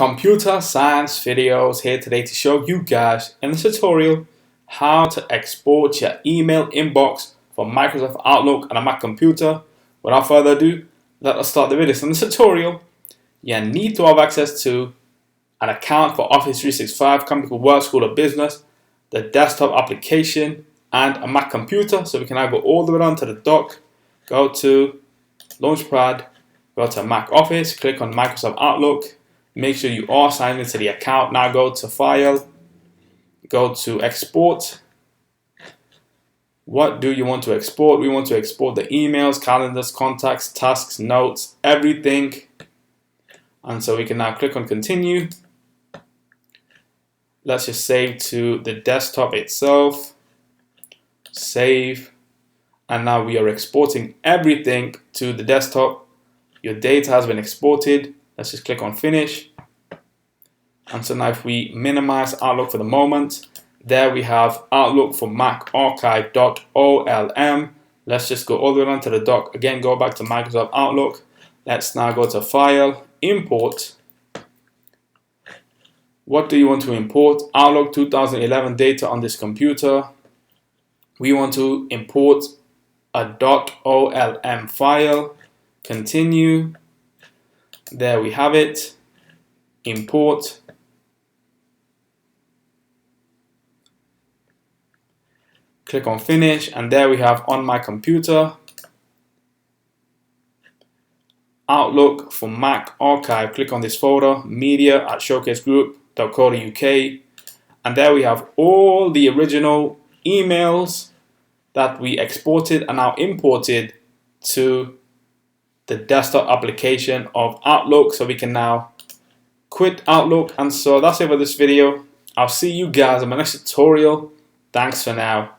Computer science videos here today to show you guys in this tutorial how to export your email inbox from Microsoft Outlook on a Mac computer. Without further ado, let us start the video. So in this tutorial, you need to have access to an account for Office 365, company called Work School of Business, the desktop application, and a Mac computer. So we can now go all the way down to the dock, go to Launchpad, go to Mac Office, click on Microsoft Outlook. Make sure you are signed into the account. Now go to File, go to Export. What do you want to export? We want to export the emails, calendars, contacts, tasks, notes, everything. And so we can now click on Continue. Let's just save to the desktop itself. Save. And now we are exporting everything to the desktop. Your data has been exported. Let's just click on Finish. And so now if we minimize Outlook for the moment, there we have Outlook for Mac archive.olm. Let's just go all the way down to the dock. Again, go back to Microsoft Outlook. Let's now go to File, Import. What do you want to import? Outlook 2011 data on this computer. We want to import a .olm file. Continue. There we have it. Import. Click on Finish, and there we have on my computer Outlook for Mac archive. Click on this folder, media at showcasegroup.co.uk, and there we have all the original emails that we exported and now imported to the desktop application of Outlook. So we can now quit Outlook. And so that's it for this video. I'll see you guys in my next tutorial. Thanks for now.